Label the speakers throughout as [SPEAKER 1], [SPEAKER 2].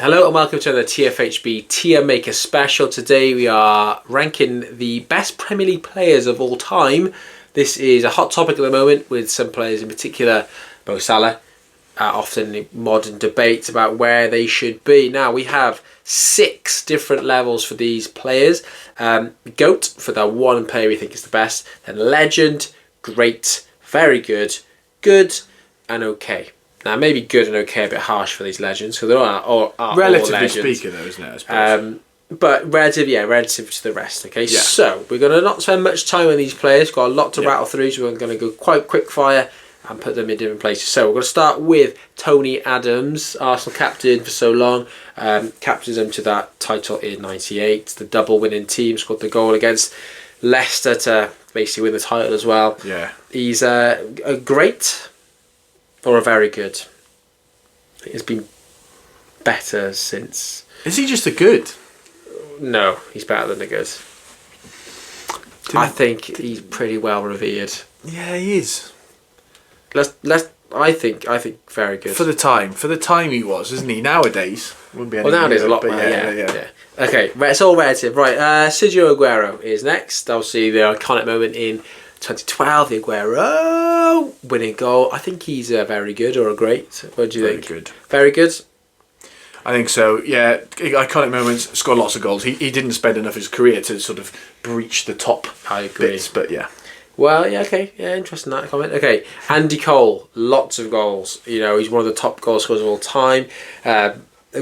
[SPEAKER 1] Hello and welcome to the TFHB Tier Maker Special. Today we are ranking the best Premier League players of all time. This is a hot topic at the moment with some players in particular, Mo Salah, often in modern debates about where they should be. Now we have 6 different levels for these players. GOAT for the one player we think is the best. Then Legend, Great, Very Good, Good and Okay. Now, maybe good and okay, a bit harsh for these legends, because they're all
[SPEAKER 2] relatively speaking, though, isn't it? I suppose.
[SPEAKER 1] But relative to the rest. Okay, yeah. So we're going to not spend much time on these players. Got a lot to rattle through, so we're going to go quite quick fire and put them in different places. So we're going to start with Tony Adams, Arsenal captain for so long, captained them to that title in '98. The double winning team, scored the goal against Leicester to basically win the title as well.
[SPEAKER 2] Yeah,
[SPEAKER 1] he's a great. Or a very good. It's been better since.
[SPEAKER 2] Is he just a good?
[SPEAKER 1] No, he's better than a good. I think he's pretty well revered.
[SPEAKER 2] Yeah, he is.
[SPEAKER 1] I think very good
[SPEAKER 2] for the time he was, isn't he? Nowadays wouldn't be.
[SPEAKER 1] Nowadays a lot better. Yeah. Okay, it's all relative, right? Sergio Aguero is next. Obviously, the iconic moment in 2012, the Aguero winning goal. I think he's a very good or a great. What do you think?
[SPEAKER 2] Very good.
[SPEAKER 1] Very good?
[SPEAKER 2] I think so, yeah. Iconic moments, scored lots of goals. He didn't spend enough of his career to sort of breach the top bits, but yeah.
[SPEAKER 1] Well, yeah, okay. Yeah, interesting that comment. Okay, Andy Cole, lots of goals. You know, he's one of the top goal scorers of all time. A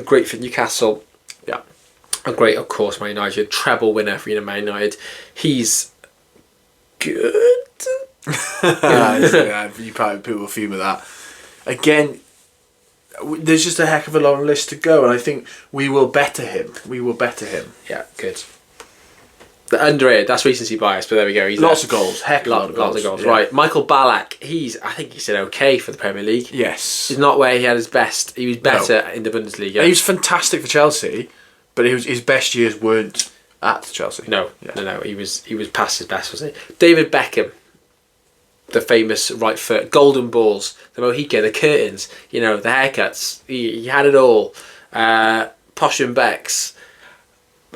[SPEAKER 1] great for Newcastle. Yeah. A great, of course, Man United. Treble winner for Man United. He's good.
[SPEAKER 2] You probably people will fume with that. Again, there's just a heck of a long list to go, and I think we will better him.
[SPEAKER 1] Yeah, good. The underrated, that's recency bias, but there we go. He's
[SPEAKER 2] lots of goals. Lots of goals.
[SPEAKER 1] Yeah. Right, Michael Ballack. I think he's okay for the Premier League.
[SPEAKER 2] Yes,
[SPEAKER 1] he's not where he had his best. He was better in the Bundesliga.
[SPEAKER 2] He was fantastic for Chelsea, but his best years weren't at Chelsea.
[SPEAKER 1] No. He was past his best, wasn't he? David Beckham, the famous right foot, golden balls, the Mohican, the curtains, the haircuts. He had it all. Posh and Becks.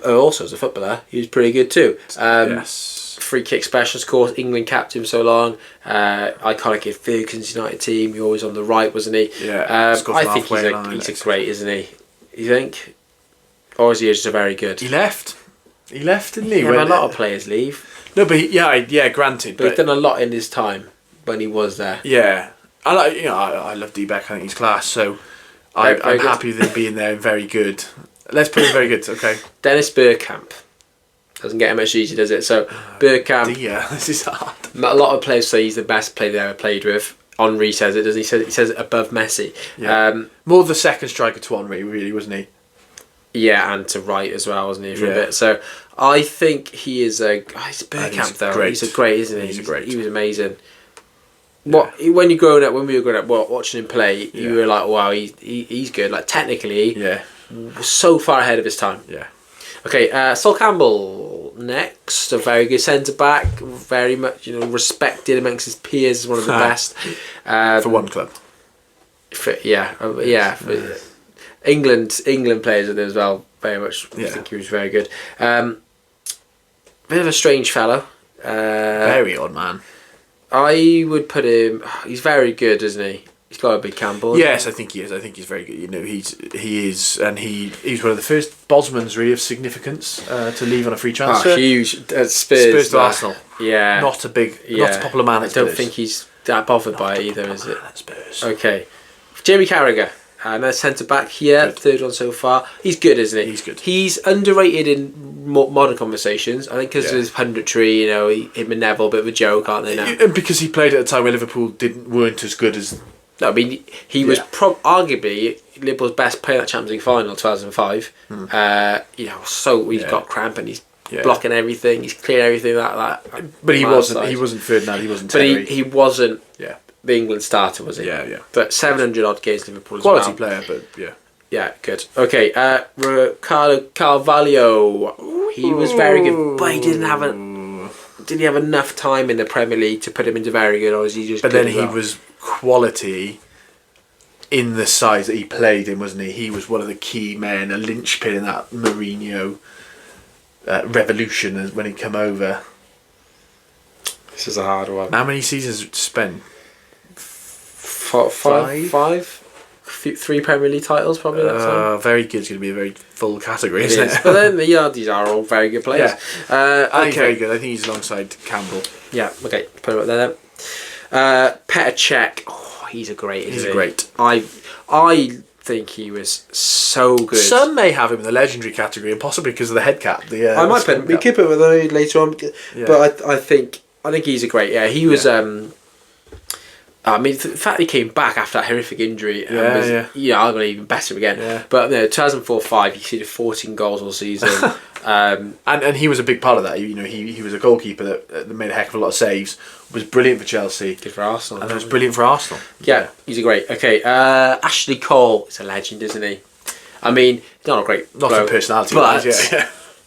[SPEAKER 1] Also, as a footballer, he was pretty good too.
[SPEAKER 2] Yes.
[SPEAKER 1] Free kick specialist, of course. England captain so long. Iconic in Ferguson's United team. He always on the right, wasn't he?
[SPEAKER 2] Yeah.
[SPEAKER 1] I think he's a great, isn't he? You think? Or is he just a very good?
[SPEAKER 2] He left, didn't he?
[SPEAKER 1] Yeah, a lot of players leave.
[SPEAKER 2] No, but granted.
[SPEAKER 1] But he's done a lot in his time when he was there.
[SPEAKER 2] Yeah, I love D-Beck. I think he's class. So I'm happy with him being there and very good. Let's put him very good. Okay.
[SPEAKER 1] Dennis Bergkamp doesn't get much easier, does it? So Bergkamp.
[SPEAKER 2] Yeah, this is hard.
[SPEAKER 1] A lot of players say he's the best player they ever played with. Henry says it, doesn't he? He says it above Messi.
[SPEAKER 2] Yeah. More the second striker to Henry, really, wasn't he?
[SPEAKER 1] Yeah, and to right as well, wasn't he, for a bit? So I think he is he's Bergkamp though.
[SPEAKER 2] Great.
[SPEAKER 1] He's a great, isn't he?
[SPEAKER 2] He's a great.
[SPEAKER 1] He was amazing. When we were growing up, watching him play, you were like, wow, he's good. Like technically, was so far ahead of his time.
[SPEAKER 2] Yeah.
[SPEAKER 1] Okay, Sol Campbell next, a very good centre back, very much respected amongst his peers as one of the best.
[SPEAKER 2] For one club.
[SPEAKER 1] England players with him as well. Very much. I think he was very good. Bit of a strange fellow.
[SPEAKER 2] Very odd man.
[SPEAKER 1] I would put him. He's very good, isn't he? He's got a big Campbell.
[SPEAKER 2] Yes, I think he is. I think he's very good. He is, and he's one of the first Bosmans really of significance to leave on a free transfer.
[SPEAKER 1] Huge. Spurs
[SPEAKER 2] to Arsenal.
[SPEAKER 1] Yeah.
[SPEAKER 2] Not a popular man.
[SPEAKER 1] I don't think he's that bothered by it either, is it?
[SPEAKER 2] Spurs.
[SPEAKER 1] Okay. Jamie Carragher. Another centre back here, third one so far. He's good, isn't he?
[SPEAKER 2] He's good.
[SPEAKER 1] He's underrated in modern conversations. I think because of his punditry, him and Neville, a bit of a joke, aren't they now?
[SPEAKER 2] And because he played at a time where Liverpool weren't as good as.
[SPEAKER 1] No, I mean he was arguably Liverpool's best player at Champions League final 2005. So he's got cramp and he's blocking everything. He's clearing everything like that.
[SPEAKER 2] But he wasn't. He wasn't Ferdinand. He wasn't. Terry.
[SPEAKER 1] But he wasn't.
[SPEAKER 2] Yeah.
[SPEAKER 1] The England starter, was he?
[SPEAKER 2] Yeah.
[SPEAKER 1] But 700 odd games Liverpool as
[SPEAKER 2] quality player, but yeah.
[SPEAKER 1] Yeah, good. Okay, Ricardo Carvalho. He was very good, but he didn't have enough time in the Premier League to put him into very good, or was he just?
[SPEAKER 2] But then he was quality in the size that he played in, wasn't he? He was one of the key men, a linchpin in that Mourinho revolution when he came over.
[SPEAKER 1] This is a hard one.
[SPEAKER 2] How many seasons did he spend?
[SPEAKER 1] Five? 3 Premier League titles probably that time.
[SPEAKER 2] Very good. It's going to be a very full category, isn't it?
[SPEAKER 1] But then these are all very good players.
[SPEAKER 2] Yeah. I think very good. I think he's alongside Campbell.
[SPEAKER 1] Yeah, okay, put him up there then. Petr Cech, he's a great.
[SPEAKER 2] He's a great.
[SPEAKER 1] I think he was so good.
[SPEAKER 2] Some may have him in the legendary category, and possibly because of the head cap.
[SPEAKER 1] I might put him. We could put him later on, but I think he's a great. Yeah, he was. I mean, the fact he came back after that horrific injury, I'm going to even better him again. Yeah. But 2004-05, he conceded 14 goals all season.
[SPEAKER 2] And he was a big part of that. He was a goalkeeper that made a heck of a lot of saves. Was brilliant for Chelsea.
[SPEAKER 1] Good for Arsenal.
[SPEAKER 2] And was brilliant for Arsenal.
[SPEAKER 1] Yeah, he's a great. Okay, Ashley Cole is a legend, isn't he? I mean, he's not a great,
[SPEAKER 2] not
[SPEAKER 1] bloke,
[SPEAKER 2] for personality,
[SPEAKER 1] but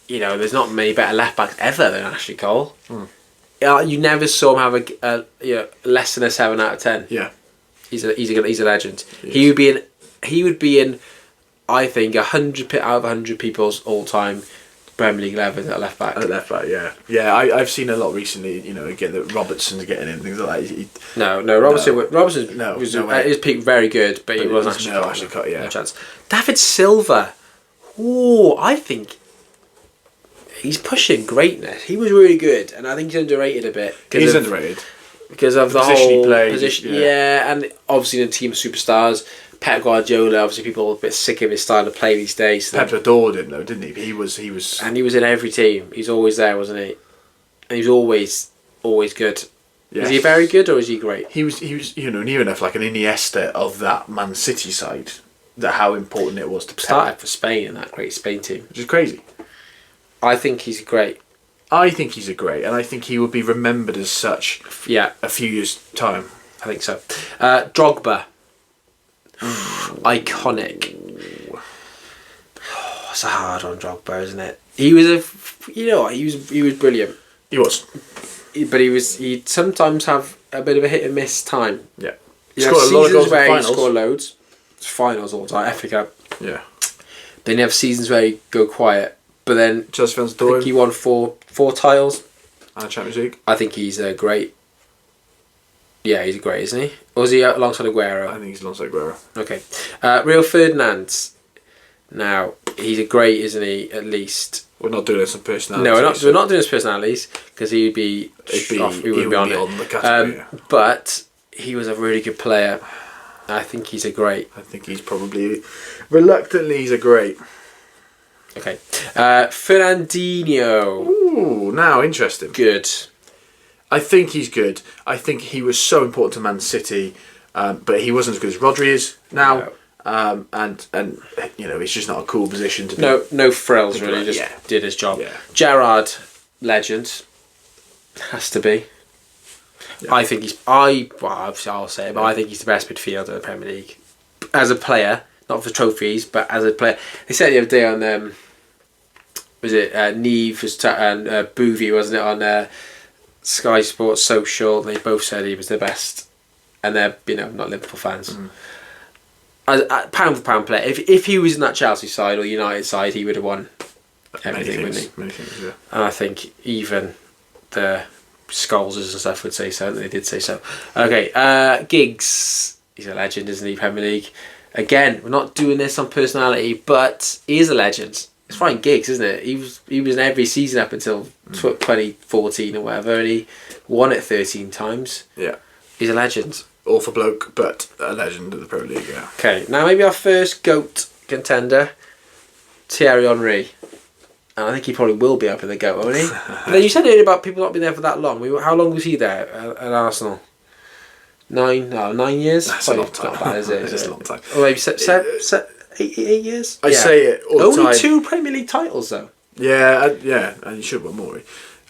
[SPEAKER 2] yeah.
[SPEAKER 1] There's not many better left backs ever than Ashley Cole. You never saw him have a less than a 7 out of 10.
[SPEAKER 2] Yeah,
[SPEAKER 1] he's a legend. He would be in I think 100 out of 100 people's all time Premier League 11 at left back.
[SPEAKER 2] At left back, yeah. I've seen a lot recently. Again that Robertson's getting in things like that.
[SPEAKER 1] Robertson was at his peak very good, but he wasn't
[SPEAKER 2] actually cut. Yeah,
[SPEAKER 1] no chance. David Silva, I think. He's pushing greatness. He was really good, and I think he's underrated a bit.
[SPEAKER 2] He's underrated
[SPEAKER 1] because of the
[SPEAKER 2] position
[SPEAKER 1] whole
[SPEAKER 2] he played,
[SPEAKER 1] position. Yeah, and obviously the team of superstars. Pep Guardiola, obviously people are a bit sick of his style of play these days. So
[SPEAKER 2] Pep adored him though, didn't he? He was,
[SPEAKER 1] and he was in every team. He's always there, wasn't he? And he was always good. Yes. Is he very good or is he great?
[SPEAKER 2] He was near enough like an Iniesta of that Man City side. That how important it was to Pep.
[SPEAKER 1] Started for Spain in that great Spain team,
[SPEAKER 2] which is crazy.
[SPEAKER 1] I think he's great.
[SPEAKER 2] I think he's a great, and I think he would be remembered as such.
[SPEAKER 1] Yeah,
[SPEAKER 2] a few years' time.
[SPEAKER 1] I think so. Drogba, iconic. It's a hard one, Drogba, isn't it? He was he was brilliant.
[SPEAKER 2] He was,
[SPEAKER 1] but he'd sometimes have a bit of a hit and miss time.
[SPEAKER 2] Yeah,
[SPEAKER 1] he scored a lot of goals where he scored loads. It's finals all the time, FA Cup.
[SPEAKER 2] Yeah.
[SPEAKER 1] Then you have seasons where he go quiet. But then
[SPEAKER 2] Chelsea fans
[SPEAKER 1] I think he won four titles
[SPEAKER 2] and a Champions League.
[SPEAKER 1] I think he's a great. Yeah, he's great, isn't he? Or is he alongside Aguero?
[SPEAKER 2] I think he's alongside Aguero.
[SPEAKER 1] Okay, Rio Ferdinand. Now he's a great, isn't he? At least
[SPEAKER 2] we're not doing this on personality.
[SPEAKER 1] No, we're not doing his personalities because he would be off. He wouldn't be on
[SPEAKER 2] the category.
[SPEAKER 1] But he was a really good player. I think he's a great.
[SPEAKER 2] I think he's probably reluctantly he's a great.
[SPEAKER 1] Okay, Fernandinho.
[SPEAKER 2] Ooh, now interesting.
[SPEAKER 1] Good.
[SPEAKER 2] I think he's good. I think he was so important to Man City, but he wasn't as good as Rodri is now. No. And it's just not a cool position to be.
[SPEAKER 1] No frills really. Just did his job.
[SPEAKER 2] Yeah.
[SPEAKER 1] Gerrard, legend, has to be. Yeah. I think I'll say it, but I think he's the best midfielder in the Premier League as a player. Not for trophies, but as a player. They said the other day on was it Neve and Bouvie, wasn't it, on Sky Sports Social? They both said he was the best, and they're not Liverpool fans. As pound for pound player, if he was in that Chelsea side or United side, he would have won everything, wouldn't he?
[SPEAKER 2] Many things, yeah.
[SPEAKER 1] And I think even the Scholesers and stuff would say so. And they did say so. Okay, Giggs, he's a legend, isn't he? Premier League. Again, we're not doing this on personality, but he is a legend. It's fine, Giggs, isn't it? He was in every season up until 2014 or whatever, and he won it 13 times.
[SPEAKER 2] Yeah,
[SPEAKER 1] he's a legend.
[SPEAKER 2] Awful bloke, but a legend of the Premier League. Yeah.
[SPEAKER 1] Okay, now maybe our first GOAT contender, Thierry Henry. And I think he probably will be up in the GOAT, won't he? But then you said earlier about people not being there for that long. How long was he there at Arsenal? 9 years?
[SPEAKER 2] That's a long time.
[SPEAKER 1] Not bad, is it?
[SPEAKER 2] It's a long time.
[SPEAKER 1] Or maybe 8 years?
[SPEAKER 2] I say it all the time.
[SPEAKER 1] Only 2 Premier League titles, though.
[SPEAKER 2] Yeah, and you should want more.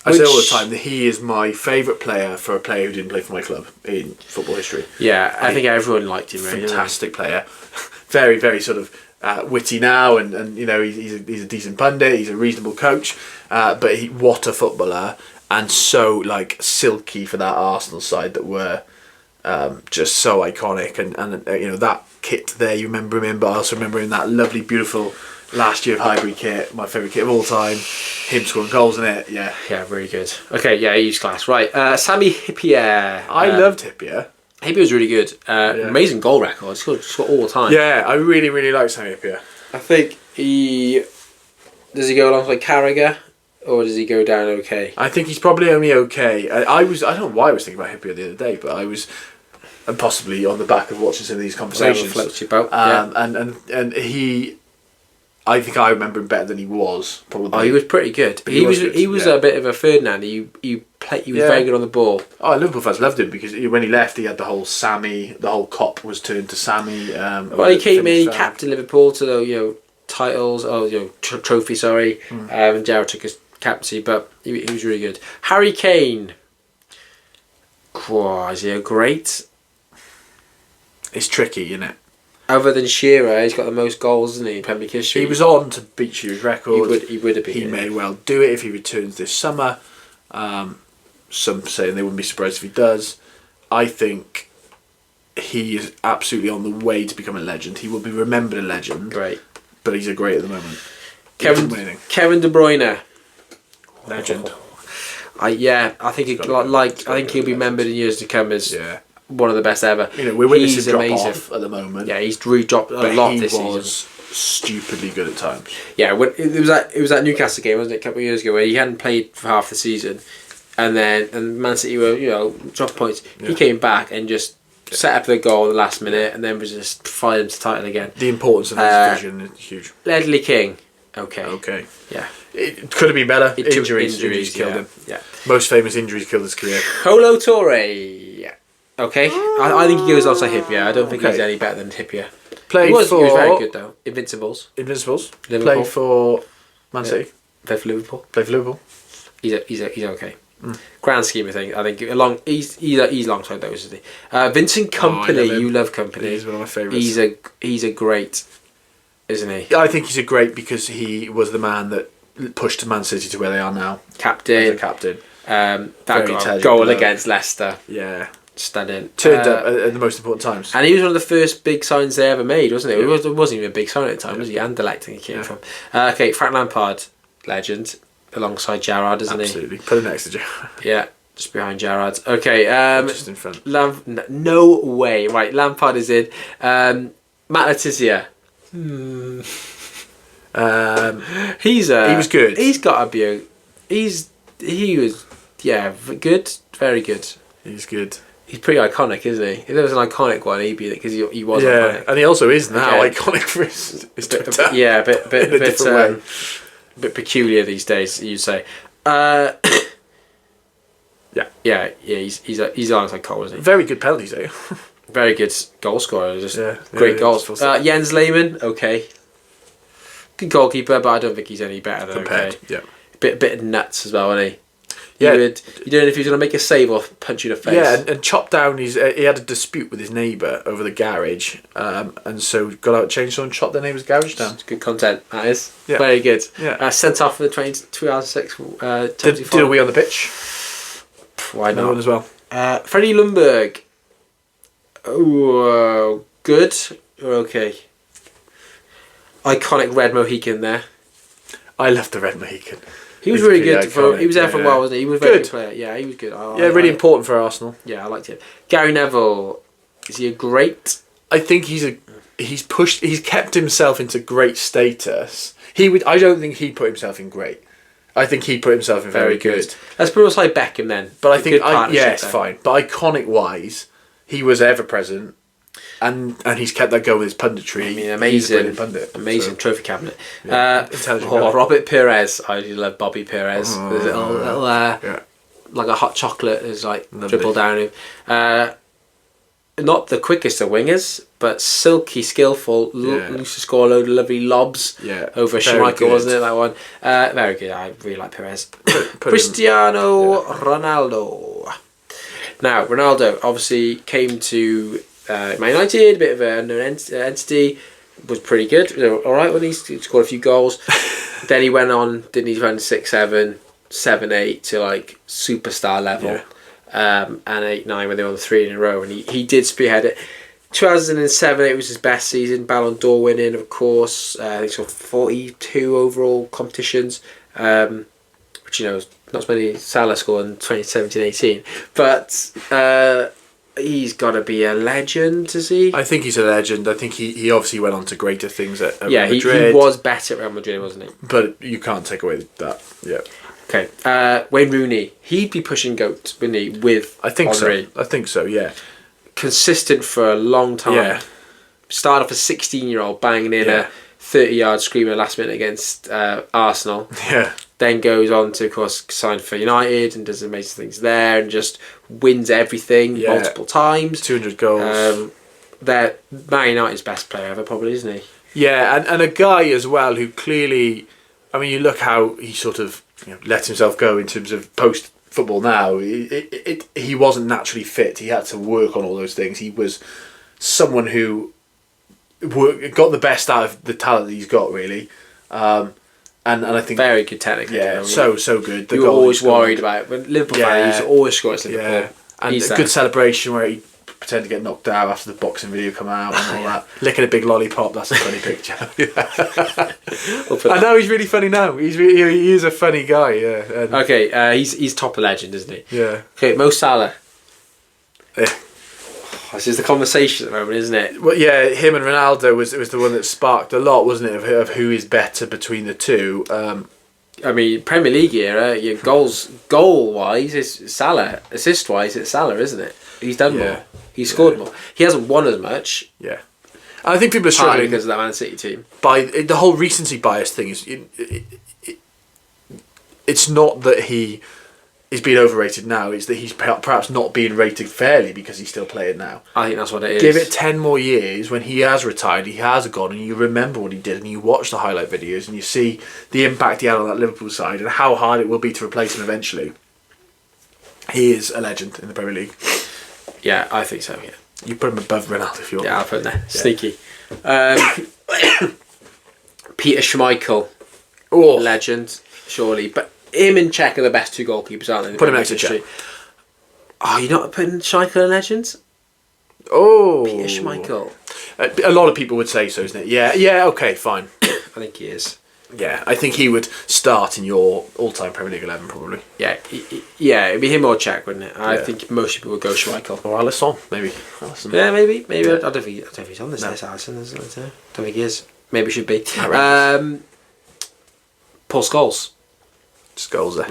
[SPEAKER 2] I say all the time that he is my favourite player for a player who didn't play for my club in football history.
[SPEAKER 1] Yeah, I think everyone liked him. Really,
[SPEAKER 2] fantastic player. Very, very sort of witty now, and he's a decent pundit. He's a reasonable coach, but what a footballer, and so silky for that Arsenal side that were just so iconic, and you know that kit there you remember him in, but I also remember him in that lovely, beautiful last year of Highbury kit, my favourite kit of all time. Him scoring goals in it, yeah,
[SPEAKER 1] really good. Okay, yeah, he's class. Right, Sammy Hippier.
[SPEAKER 2] I loved Hippier.
[SPEAKER 1] Hippier was really good. Amazing goal record. Scored all the time.
[SPEAKER 2] Yeah, I really, really like Sammy Hippier.
[SPEAKER 1] I think does he go alongside Carragher, or does he go down okay?
[SPEAKER 2] I think he's probably only okay. I don't know why I was thinking about Hippier the other day, but I was, and possibly on the back of watching some of these conversations.
[SPEAKER 1] Floats your boat.
[SPEAKER 2] And he, I think I remember him better than he was. Probably.
[SPEAKER 1] Oh, he was pretty good. He was a bit of a Ferdinand. He was very good on the ball.
[SPEAKER 2] Oh, Liverpool fans loved him because when he left, he had the whole Sammy. The whole cop was turned to Sammy.
[SPEAKER 1] Well, he came in. He captained Liverpool to the titles. Trophy. Sorry. And Gerrard took his captaincy, but he was really good. Harry Kane. Is he a great?
[SPEAKER 2] It's tricky, isn't it?
[SPEAKER 1] Other than Shearer, he's got the most goals, isn't he, in Premier League history?
[SPEAKER 2] He was on to beat Shearer's record.
[SPEAKER 1] He would have been.
[SPEAKER 2] He may well do it if he returns this summer. Some saying they wouldn't be surprised if he does. I think he is absolutely on the way to become a legend. He will be remembered a legend.
[SPEAKER 1] Great.
[SPEAKER 2] But he's a great at the moment.
[SPEAKER 1] Kevin De Bruyne.
[SPEAKER 2] Legend.
[SPEAKER 1] I think I think he'll be remembered in years to come as one of the best ever.
[SPEAKER 2] We're witnessing drop off at the moment.
[SPEAKER 1] Yeah, he's dropped a lot this season.
[SPEAKER 2] He was stupidly good at times.
[SPEAKER 1] Yeah, it was that Newcastle game, wasn't it, a couple of years ago, where he hadn't played for half the season, and Man City were drop points. Yeah. He came back and just set up the goal at the last minute, and then was just fired into title again.
[SPEAKER 2] The importance of this division is huge.
[SPEAKER 1] Ledley King. Okay. Yeah.
[SPEAKER 2] It could have been better. Injuries killed him.
[SPEAKER 1] Yeah.
[SPEAKER 2] Most famous injuries killed his career.
[SPEAKER 1] Kolo Touré. Okay. I think he goes alongside Hippier. I don't think he's any better than Hippier. He was very good though. Invincibles.
[SPEAKER 2] Liverpool.
[SPEAKER 1] Played
[SPEAKER 2] for Man City.
[SPEAKER 1] Played for Liverpool. He's okay. Grand scheme of things, I think he's alongside those, isn't he? Vincent Kompany, you love Kompany.
[SPEAKER 2] He's one of my favourites.
[SPEAKER 1] He's a great, isn't he?
[SPEAKER 2] I think he's a great because he was the man that pushed Man City to where they are now.
[SPEAKER 1] Captain. That goal against Leicester.
[SPEAKER 2] Yeah.
[SPEAKER 1] Stunning.
[SPEAKER 2] Turned up at the most important times.
[SPEAKER 1] And he was one of the first big signs they ever made, wasn't he? It wasn't even a big sign at the time, was he? Anderlecht he came from. Okay, Frank Lampard, legend, alongside Gerrard, isn't
[SPEAKER 2] Absolutely. Put him next to Gerrard.
[SPEAKER 1] Yeah, just behind Gerrard. Okay.
[SPEAKER 2] Just in front.
[SPEAKER 1] No way. Right, Lampard is in. Matt Letizia. He was good. He's got to be. He was good, very good.
[SPEAKER 2] He's good.
[SPEAKER 1] He's pretty iconic, isn't he? If there was an iconic one, he'd be it because he was iconic.
[SPEAKER 2] And he also is now iconic for his Twitter.
[SPEAKER 1] Yeah, a
[SPEAKER 2] way.
[SPEAKER 1] Bit peculiar these days, you'd say. He's alongside Cole, isn't he?
[SPEAKER 2] Very good penalties, though.
[SPEAKER 1] Very good goal scorer, great goals. Jens Lehmann, okay. Good goalkeeper, but I don't think he's any better than
[SPEAKER 2] compared.
[SPEAKER 1] Okay.
[SPEAKER 2] Yeah.
[SPEAKER 1] Bit nuts as well, isn't he?
[SPEAKER 2] Yeah.
[SPEAKER 1] You don't know if he's going to make a save or punch you in the face.
[SPEAKER 2] Yeah, and chopped down he had a dispute with his neighbour over the garage, and so got out, chainsaw and chopped their neighbour's garage down.
[SPEAKER 1] It's good content, that is.
[SPEAKER 2] Yeah.
[SPEAKER 1] Very good.
[SPEAKER 2] Yeah.
[SPEAKER 1] Sent off for the 2006
[SPEAKER 2] Did we on the pitch?
[SPEAKER 1] Why
[SPEAKER 2] Another
[SPEAKER 1] not?
[SPEAKER 2] one as well.
[SPEAKER 1] Freddie Ljungberg. Oh, good or okay? Iconic red Mohican there.
[SPEAKER 2] I love the red Mohican.
[SPEAKER 1] He was really good. He was there for a while, wasn't he? He was a very good player. Yeah, he was good.
[SPEAKER 2] Really important for Arsenal.
[SPEAKER 1] Yeah, I liked him. Gary Neville, is he a great?
[SPEAKER 2] I think he's kept himself into great status. I don't think he put himself in great. I think he put himself in very good.
[SPEAKER 1] Let's put it like Beckham then.
[SPEAKER 2] But I think it's fine. But iconic wise, he was ever present. And he's kept that going with his punditry.
[SPEAKER 1] I mean, amazing pundit. Amazing trophy cabinet. Robert Pires. I love Bobby Pires. There's a little like a hot chocolate is dribbled down him. Not the quickest of wingers, but silky, skillful. Used to score a load of lovely lobs over Schmeichel, wasn't it, that one? Very good. I really like Pires. Cristiano Ronaldo. Now, Ronaldo obviously came to Man United, a bit of an unknown entity, was pretty good. Alright when he scored a few goals. Then he went on, didn't he, run 6-7, 7-8 to superstar level. and 8-9 when they won 3 in a row, and he did spearhead it. 2007, it was his best season. Ballon d'Or winning, of course. I think so 42 overall competitions, which is not as many Salah scored in 2017-18. But he's got to be a legend, is he?
[SPEAKER 2] I think he's a legend. I think he obviously went on to greater things at Real
[SPEAKER 1] Madrid. He was better at Real Madrid, wasn't he?
[SPEAKER 2] But you can't take away that. Yeah.
[SPEAKER 1] Okay. Wayne Rooney. He'd be pushing GOAT, wouldn't he? With Henry.
[SPEAKER 2] I think so. Yeah.
[SPEAKER 1] Consistent for a long time.
[SPEAKER 2] Yeah.
[SPEAKER 1] Started off a 16-year-old banging in a 30-yard screamer last minute against Arsenal.
[SPEAKER 2] Yeah.
[SPEAKER 1] Then goes on to, of course, sign for United and does amazing things there and just wins everything multiple times.
[SPEAKER 2] 200 goals.
[SPEAKER 1] They're Man United's best player ever, probably, isn't he?
[SPEAKER 2] Yeah, and a guy as well who clearly, I mean, you look how he sort of let himself go in terms of post-football now. He wasn't naturally fit. He had to work on all those things. He was someone who got the best out of the talent that he's got, really. And I think
[SPEAKER 1] very good technically.
[SPEAKER 2] Yeah, so good.
[SPEAKER 1] You were always worried about it. When Liverpool fan, he always scores Liverpool. Yeah.
[SPEAKER 2] And a good celebration where he pretended to get knocked out after the boxing video come out and all that. Licking a big lollipop. That's a funny picture. I know he's really funny now. He is a funny guy. Yeah.
[SPEAKER 1] Okay, he's top of legend, isn't he?
[SPEAKER 2] Yeah.
[SPEAKER 1] Okay, Mo Salah. This is the conversation at the moment, isn't it?
[SPEAKER 2] Well, yeah, him and Ronaldo was the one that sparked a lot, wasn't it, of who is better between the two.
[SPEAKER 1] I mean, Premier League era, your goal wise is Salah. Assist wise, it's Salah, isn't it? He's done more. He's scored more. He hasn't won as much.
[SPEAKER 2] Yeah, and I think people are struggling
[SPEAKER 1] because of that Man City team.
[SPEAKER 2] By the whole recency bias thing is, it's not that he is being overrated now. It's that he's perhaps not being rated fairly because he's still playing now.
[SPEAKER 1] I think that's what it is.
[SPEAKER 2] Give it 10 more years when he has retired, he has gone, and you remember what he did, and you watch the highlight videos, and you see the impact he had on that Liverpool side and how hard it will be to replace him eventually. He is a legend in the Premier League.
[SPEAKER 1] Yeah, I think so, yeah.
[SPEAKER 2] You put him above Ronaldo if you want.
[SPEAKER 1] Yeah, I'll put him there. Sneaky. Peter Schmeichel. Legend, surely. But him and Czech are the best two goalkeepers, aren't they?
[SPEAKER 2] Put him next to Czech.
[SPEAKER 1] Oh, you're not putting Schmeichel in legends?
[SPEAKER 2] Oh.
[SPEAKER 1] Peter Schmeichel.
[SPEAKER 2] A lot of people would say so, isn't it? Yeah, okay, fine.
[SPEAKER 1] I think he is.
[SPEAKER 2] Yeah, I think he would start in your all-time Premier League 11, probably.
[SPEAKER 1] Yeah, it'd be him or Czech, wouldn't it? I think most people would go Schmeichel.
[SPEAKER 2] Or Alisson, maybe.
[SPEAKER 1] Yeah, maybe. Yeah. I don't think he's on this list, Alisson. I don't think he is. Maybe he should be. Paul Scholes.
[SPEAKER 2] Scholes there.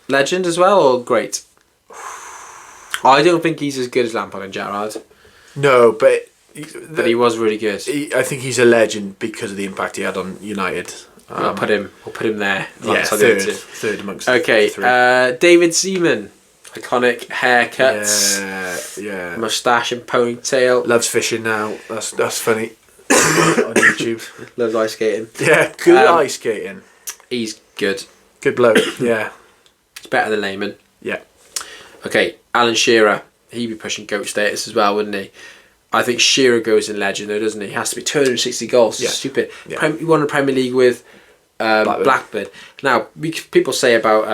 [SPEAKER 1] Legend as well, or great? I don't think he's as good as Lampard and Gerrard.
[SPEAKER 2] No, but
[SPEAKER 1] he was really good.
[SPEAKER 2] I think he's a legend because of the impact he had on United.
[SPEAKER 1] We'll put him there.
[SPEAKER 2] Yeah, third amongst.
[SPEAKER 1] Okay, David Seaman, iconic haircuts.
[SPEAKER 2] Yeah.
[SPEAKER 1] Moustache and ponytail.
[SPEAKER 2] Loves fishing now. That's funny. On YouTube.
[SPEAKER 1] Loves ice skating.
[SPEAKER 2] Yeah, good ice skating.
[SPEAKER 1] He's good.
[SPEAKER 2] Good bloke. Yeah.
[SPEAKER 1] He's better than Lehman.
[SPEAKER 2] Yeah. Okay,
[SPEAKER 1] Alan Shearer. He'd be pushing GOAT status as well, wouldn't he? I think Shearer goes in legend though, doesn't he? He has to be 260 goals. Yeah. Stupid. Yeah. He won the Premier League with Blackburn. Now, people say about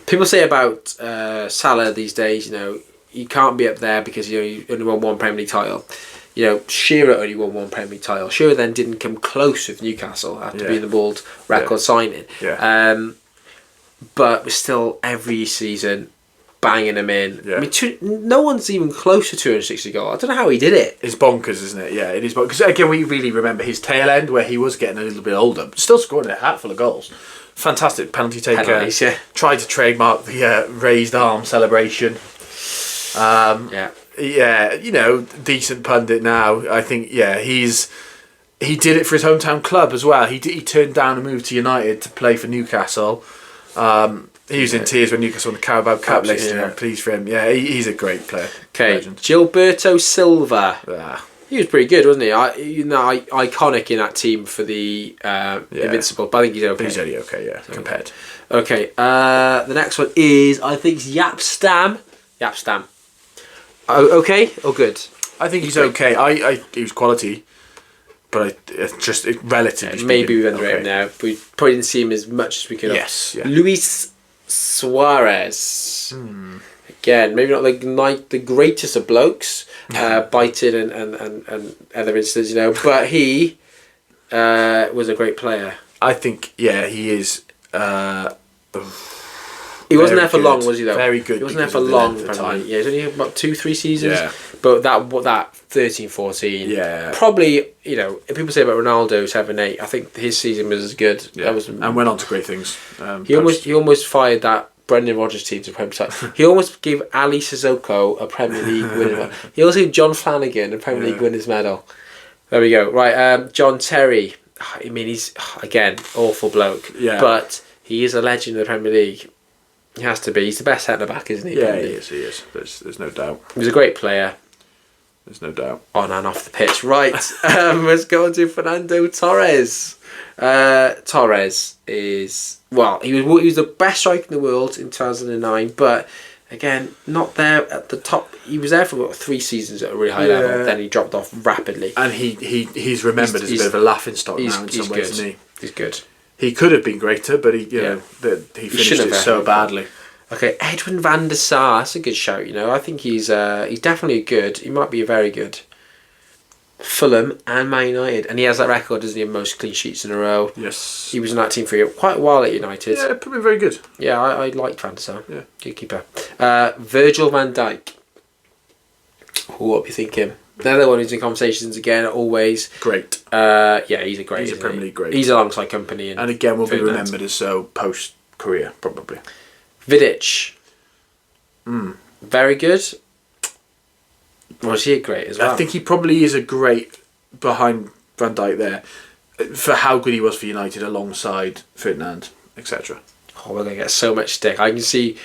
[SPEAKER 1] people say about Salah these days, you can't be up there because you only won one Premier League title. Shearer only won one Premier League title. Shearer then didn't come close with Newcastle after being the world record signing.
[SPEAKER 2] Yeah.
[SPEAKER 1] But we're still every season banging him in.
[SPEAKER 2] Yeah.
[SPEAKER 1] I mean, no one's even close to 260 goals. I don't know how he did it.
[SPEAKER 2] It's bonkers, isn't it? Yeah, it is bonkers. Because again, we really remember his tail end where he was getting a little bit older, but still scoring a hatful of goals. Fantastic penalty taker.
[SPEAKER 1] Penalties, yeah.
[SPEAKER 2] Tried to trademark the raised arm celebration.
[SPEAKER 1] Yeah,
[SPEAKER 2] decent pundit now. I think, he did it for his hometown club as well. He turned down a move to United to play for Newcastle. He was in tears when Newcastle won the Carabao Cup list. I'm pleased for him. Yeah, he's a great player.
[SPEAKER 1] Okay, Gilberto Silva. He was pretty good, wasn't he? Iconic in that team for the Invincible. But I think he's okay.
[SPEAKER 2] He's only okay, yeah, compared.
[SPEAKER 1] Okay, the next one is, I think, Jaap Stam. Okay or good?
[SPEAKER 2] I think he's okay. He was quality, but it's just relatively
[SPEAKER 1] maybe we
[SPEAKER 2] speaking,
[SPEAKER 1] underrate him now. We probably didn't see him as much as we could have.
[SPEAKER 2] Yes, yeah.
[SPEAKER 1] Luis Suarez. Again, maybe not the greatest of blokes, biting and other instances, but he was a great player.
[SPEAKER 2] I think, he is.
[SPEAKER 1] He wasn't there for long, was he? Though
[SPEAKER 2] very good.
[SPEAKER 1] He wasn't there for long. Yeah, he's only about 2-3 seasons.
[SPEAKER 2] Yeah.
[SPEAKER 1] But that 13-14.
[SPEAKER 2] Yeah.
[SPEAKER 1] Probably, if people say about Ronaldo 7-8, I think his season was as good.
[SPEAKER 2] Yeah. And went on to great things.
[SPEAKER 1] He almost fired that Brendan Rodgers team to Premier League. He almost gave Ali Sissoko a Premier League winner medal. He also gave John Flanagan a Premier League winners medal. There we go. Right, John Terry. I mean, he's again awful bloke.
[SPEAKER 2] Yeah.
[SPEAKER 1] But he is a legend of the Premier League. He has to be. He's the best centre back, isn't he?
[SPEAKER 2] Yeah, he is. There's no doubt.
[SPEAKER 1] He's a great player.
[SPEAKER 2] There's no doubt.
[SPEAKER 1] On and off the pitch. Right. Let's go on to Fernando Torres. Torres is... Well, he was the best striker in the world in 2009, but again, not there at the top. He was there for about 3 seasons at a really high level, then he dropped off rapidly.
[SPEAKER 2] And he's remembered as a bit of a laughing stock now in some ways, isn't he?
[SPEAKER 1] He's good.
[SPEAKER 2] He could have been greater, but he finished it so badly.
[SPEAKER 1] Okay, Edwin van der Sar, that's a good shout. I think he's definitely good. He might be very good. Fulham and Man United, and he has that record, doesn't he, of most clean sheets in a row.
[SPEAKER 2] Yes,
[SPEAKER 1] he was in that team for quite a while at United.
[SPEAKER 2] Yeah, probably very good.
[SPEAKER 1] Yeah, I liked van der Sar.
[SPEAKER 2] Yeah,
[SPEAKER 1] good keeper. Virgil van Dijk. What are you thinking? Another one who's in conversations again, always.
[SPEAKER 2] Great.
[SPEAKER 1] He's a Premier League great. He's alongside Company.
[SPEAKER 2] And again, will be remembered as so post-career, probably.
[SPEAKER 1] Vidic. Very good. Was he great as well?
[SPEAKER 2] I think he probably is a great behind Van Dijk there for how good he was for United alongside Ferdinand, etc.
[SPEAKER 1] Oh, we're going to get so much stick. I can see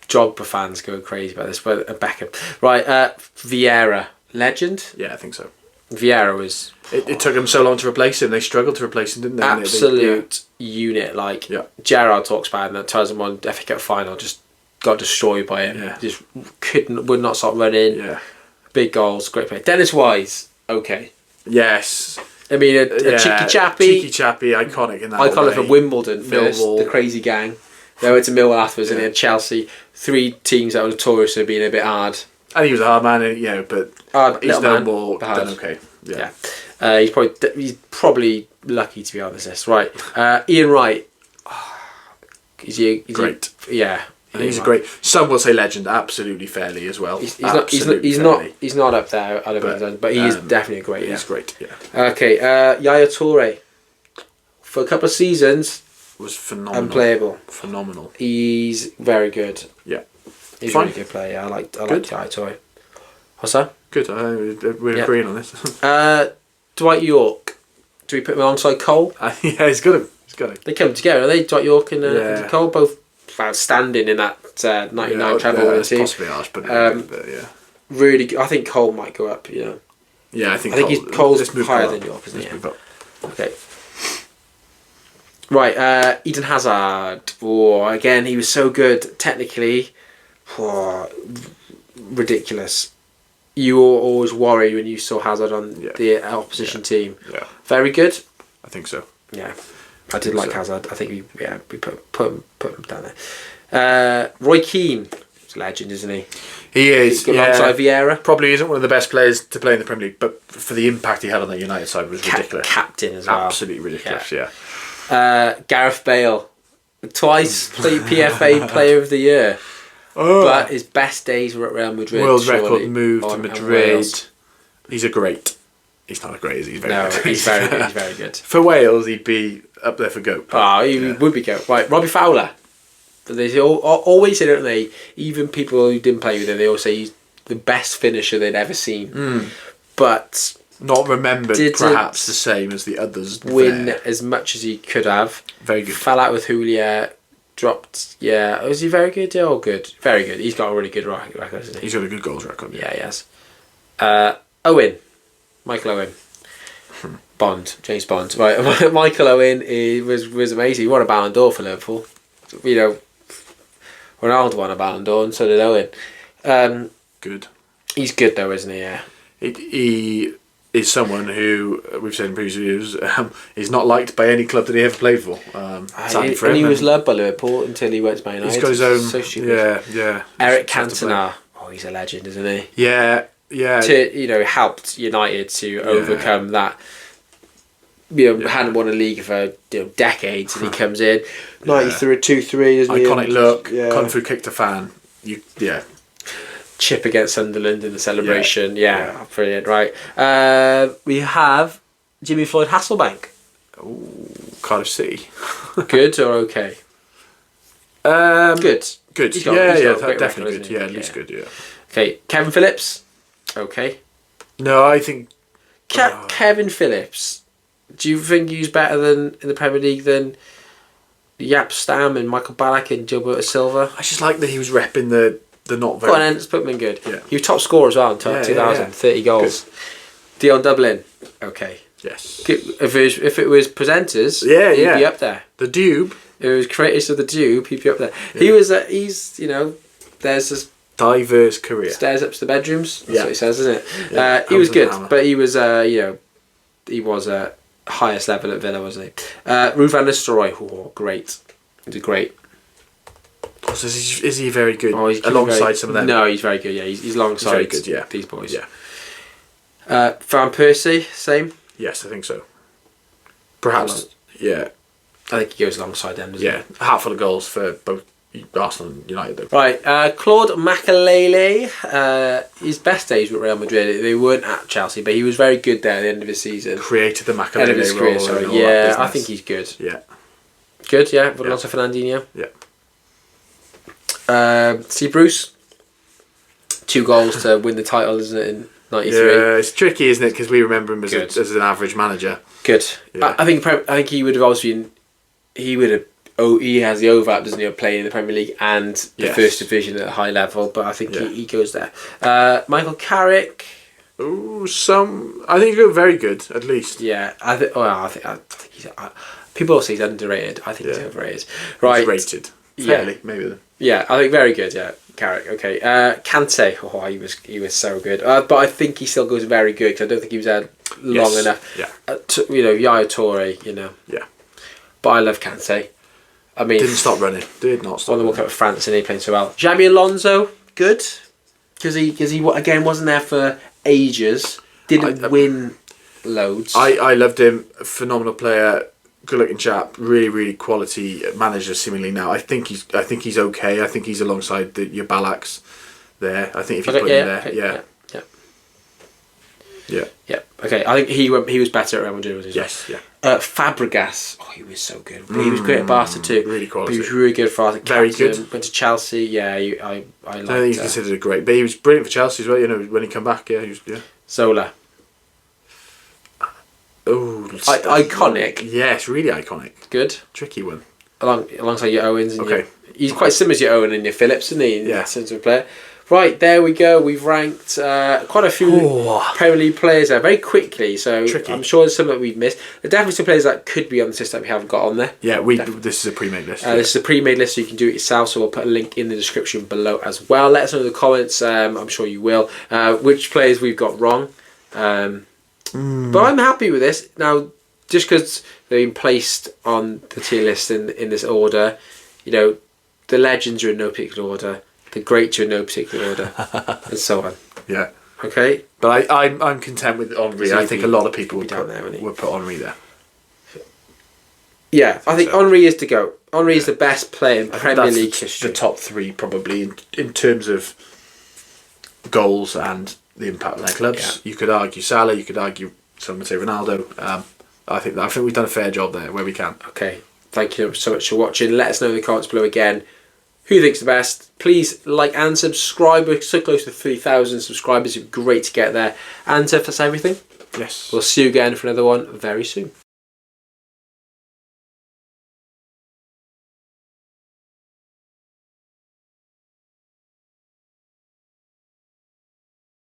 [SPEAKER 1] Drogba fans going crazy about this, but Beckham. Right, Vieira. Legend?
[SPEAKER 2] Yeah, I think so.
[SPEAKER 1] Vieira was...
[SPEAKER 2] It took them so long to replace him. They struggled to replace him, didn't they?
[SPEAKER 1] Absolute unit. Gerrard talks about it in that 2001 FA Cup final, just got destroyed by him.
[SPEAKER 2] Yeah.
[SPEAKER 1] Just would not stop running.
[SPEAKER 2] Yeah.
[SPEAKER 1] Big goals, great play. Dennis Wise, okay.
[SPEAKER 2] Yes.
[SPEAKER 1] I mean, a cheeky chappy.
[SPEAKER 2] Cheeky chappy, iconic in that
[SPEAKER 1] Iconic
[SPEAKER 2] way.
[SPEAKER 1] for Wimbledon first,
[SPEAKER 2] Millwall.
[SPEAKER 1] the crazy gang. They went to Millwall afterwards and they had Chelsea. 3 teams that were notorious for being a bit hard.
[SPEAKER 2] And he was a hard man, but he's no more done okay. Yeah.
[SPEAKER 1] He's probably lucky to be on this list. Right. Ian Wright.
[SPEAKER 2] Great.
[SPEAKER 1] Yeah.
[SPEAKER 2] And he's a great. Some will say legend, absolutely fairly as well.
[SPEAKER 1] He's not up there. I don't think, but he is definitely great.
[SPEAKER 2] He's great. Yeah.
[SPEAKER 1] Okay. Yaya Toure. For a couple of seasons,
[SPEAKER 2] was phenomenal.
[SPEAKER 1] Unplayable.
[SPEAKER 2] Phenomenal.
[SPEAKER 1] He's very good.
[SPEAKER 2] Yeah.
[SPEAKER 1] He's a really good player. Yeah, I like Yaya Toure. What's that?
[SPEAKER 2] Good. We're agreeing on this.
[SPEAKER 1] Dwight York. Do we put him alongside Cole?
[SPEAKER 2] Yeah, he's got him.
[SPEAKER 1] They come together, are they? Dwight York and Cole both outstanding in that 99 treble team.
[SPEAKER 2] Possibly harsh, but yeah.
[SPEAKER 1] Really good. I think Cole might go up,
[SPEAKER 2] Yeah, I think
[SPEAKER 1] Cole's higher than York, isn't he? Okay. Right, Eden Hazard. Oh, again, he was so good technically. Oh, ridiculous. You were always worried when you saw Hazard on the opposition team.
[SPEAKER 2] Yeah.
[SPEAKER 1] Very good.
[SPEAKER 2] I think so.
[SPEAKER 1] Yeah. I did like Hazard. I think we put him down there. Roy Keane, he's a legend, isn't he?
[SPEAKER 2] He is.
[SPEAKER 1] Alongside Vieira.
[SPEAKER 2] Probably isn't one of the best players to play in the Premier League, but for the impact he had on the United side was ridiculous.
[SPEAKER 1] Captain as well.
[SPEAKER 2] Absolutely ridiculous. Yeah.
[SPEAKER 1] Gareth Bale, twice PFA Player of the Year, but his best days were at Real Madrid.
[SPEAKER 2] World record move to Madrid. He's a great. He's not a great, is he? He's very good.
[SPEAKER 1] He's very good. He's very good.
[SPEAKER 2] For Wales, he'd be up there for GOAT.
[SPEAKER 1] He would be GOAT. Right, Robbie Fowler. They always say, don't they? Even people who didn't play with him, they all say he's the best finisher they'd ever seen. But
[SPEAKER 2] not remembered, perhaps the same as the others.
[SPEAKER 1] Win as much as he could have.
[SPEAKER 2] Very good.
[SPEAKER 1] Fell out with Julia. Dropped. Yeah, was he very good? Yeah, good. Very good. He's got a really good record, hasn't he?
[SPEAKER 2] He's got a good goals record.
[SPEAKER 1] Yeah, he has. Owen. Michael Owen. James Bond. Right, Michael Owen was amazing. He won a Ballon d'Or for Liverpool. Ronaldo won a Ballon d'Or, and so did Owen.
[SPEAKER 2] Good.
[SPEAKER 1] He's good though, isn't he? Yeah.
[SPEAKER 2] He is someone who we've said in previous videos is not liked by any club that he ever played for.
[SPEAKER 1] And he was loved by Liverpool until he went to Man United.
[SPEAKER 2] He's got his own.
[SPEAKER 1] So stupid.
[SPEAKER 2] Yeah.
[SPEAKER 1] Eric Cantona. Oh, he's a legend, isn't he?
[SPEAKER 2] Yeah.
[SPEAKER 1] Helped United to overcome that. Hadn't won a league for decades, and he comes in 93 2-3.
[SPEAKER 2] Iconic look, kung fu kick to fan.
[SPEAKER 1] Chip against Sunderland in the celebration. Brilliant. Right, we have Jimmy Floyd Hasselbank.
[SPEAKER 2] Ooh, Cardiff City.
[SPEAKER 1] Good or okay? Good.
[SPEAKER 2] Good. Definitely good. Yeah, at least good. Yeah.
[SPEAKER 1] Okay, Kevin Phillips. Okay.
[SPEAKER 2] No, I think
[SPEAKER 1] Kevin Phillips. Do you think he's better than in the Premier League than Jaap Stam and Michael Ballack and Gilberto Silva?
[SPEAKER 2] I just like that he was repping the not very.
[SPEAKER 1] Go on, let's put him in good.
[SPEAKER 2] Yeah.
[SPEAKER 1] He was top scorer as well in 2000, 30 goals. Good. Dion Dublin. Okay.
[SPEAKER 2] Yes.
[SPEAKER 1] If it was presenters, he'd be up there.
[SPEAKER 2] The Dube.
[SPEAKER 1] If it was creators of the Dube, he'd be up there. Yeah. There's this
[SPEAKER 2] diverse career.
[SPEAKER 1] Stairs up to the bedrooms. That's what he says, isn't it? Yeah. He was good, but he was he was highest level at Villa, wasn't he? Ruud van Nistelrooy, great. He did great.
[SPEAKER 2] So is he very good alongside some of them?
[SPEAKER 1] No, he's very good. Yeah, he's alongside
[SPEAKER 2] he's very good,
[SPEAKER 1] these boys.
[SPEAKER 2] Yeah.
[SPEAKER 1] Van Persie, same.
[SPEAKER 2] Yes, I think so. Perhaps. Yeah.
[SPEAKER 1] I think he goes alongside them. Doesn't he?
[SPEAKER 2] A hatful of goals for both Arsenal and United, though.
[SPEAKER 1] Right, Claude Makelele. His best days with Real Madrid, they weren't at Chelsea, but he was very good there at the end of his season.
[SPEAKER 2] Created the Makelele role.
[SPEAKER 1] Career, I think he's good.
[SPEAKER 2] Yeah.
[SPEAKER 1] Good, yeah. But also Fernandinho.
[SPEAKER 2] Yeah.
[SPEAKER 1] Steve Bruce. 2 goals to win the title, isn't it, in 93?
[SPEAKER 2] Yeah, it's tricky, isn't it? Because we remember him as an average manager.
[SPEAKER 1] Good.
[SPEAKER 2] Yeah.
[SPEAKER 1] I think he would have also been. He would have. He has the overlap, doesn't he, of playing in the Premier League and the first division at a high level. But I think he goes there. Michael Carrick.
[SPEAKER 2] Ooh, I think he's very good, at least.
[SPEAKER 1] Yeah, I think he's. People will say he's underrated. I think he's overrated. Right,
[SPEAKER 2] he's rated fairly, maybe.
[SPEAKER 1] Yeah, I think very good. Yeah, Carrick. Okay, Kante. He was so good. But I think he still goes very good because I don't think he was there long enough.
[SPEAKER 2] Yeah.
[SPEAKER 1] Yaya Toure.
[SPEAKER 2] Yeah.
[SPEAKER 1] But I love Kante. I mean,
[SPEAKER 2] didn't stop running. Did not stop.
[SPEAKER 1] Won the World Cup with France and he played so well. Xabi Alonso, good, because he again wasn't there for ages. Didn't win loads.
[SPEAKER 2] I loved him. Phenomenal player. Good looking chap. Really, really quality manager. Seemingly now. I think he's okay. I think he's alongside your Ballacks there. I think if you put him there,
[SPEAKER 1] Yeah. Okay. I think he was better at Real Madrid.
[SPEAKER 2] Yes. Yeah.
[SPEAKER 1] Fabregas. Oh, he was so good. He was great at Barca too.
[SPEAKER 2] Really quality.
[SPEAKER 1] But he was really good for Barca.
[SPEAKER 2] Very good.
[SPEAKER 1] Went to Chelsea. Yeah. I liked.
[SPEAKER 2] I think he's considered a great. But he was brilliant for Chelsea as well. When he came back. Yeah. He was. Yeah.
[SPEAKER 1] Zola.
[SPEAKER 2] Oh.
[SPEAKER 1] Iconic.
[SPEAKER 2] Yes. Really iconic.
[SPEAKER 1] Good.
[SPEAKER 2] Tricky one.
[SPEAKER 1] Alongside your Owens. And he's quite
[SPEAKER 2] Okay.
[SPEAKER 1] similar to your Owen and your Phillips, isn't he? In that sense of player. Right, there we go. We've ranked quite a few Premier League players there very quickly, so
[SPEAKER 2] Tricky.
[SPEAKER 1] I'm sure there's some that we've missed. There are definitely some players that could be on the system we haven't got on there.
[SPEAKER 2] Yeah, this is a pre-made list.
[SPEAKER 1] This is a pre-made list, so you can do it yourself, so we'll put a link in the description below as well. Let us know in the comments, I'm sure you will, which players we've got wrong. But I'm happy with this. Now, just because they've been placed on the tier list in this order, the legends are in no particular order. The greats are in no particular order, and so on.
[SPEAKER 2] Yeah.
[SPEAKER 1] Okay.
[SPEAKER 2] But I'm content with Henry. I think a lot of people would put Henry there.
[SPEAKER 1] Yeah, I think Henry is to go. Henry is the best player in Premier League history.
[SPEAKER 2] The top 3 probably in terms of goals and the impact on their clubs. Yeah. You could argue Salah. You could argue someone would say Ronaldo. I think we've done a fair job there where we can. Okay. Thank you so much for watching. Let us know in the comments below again who you think's the best. Please like and subscribe. We're so close to 3,000 subscribers. It'd be great to get there. And if that's everything, yes, we'll see you again for another one very soon.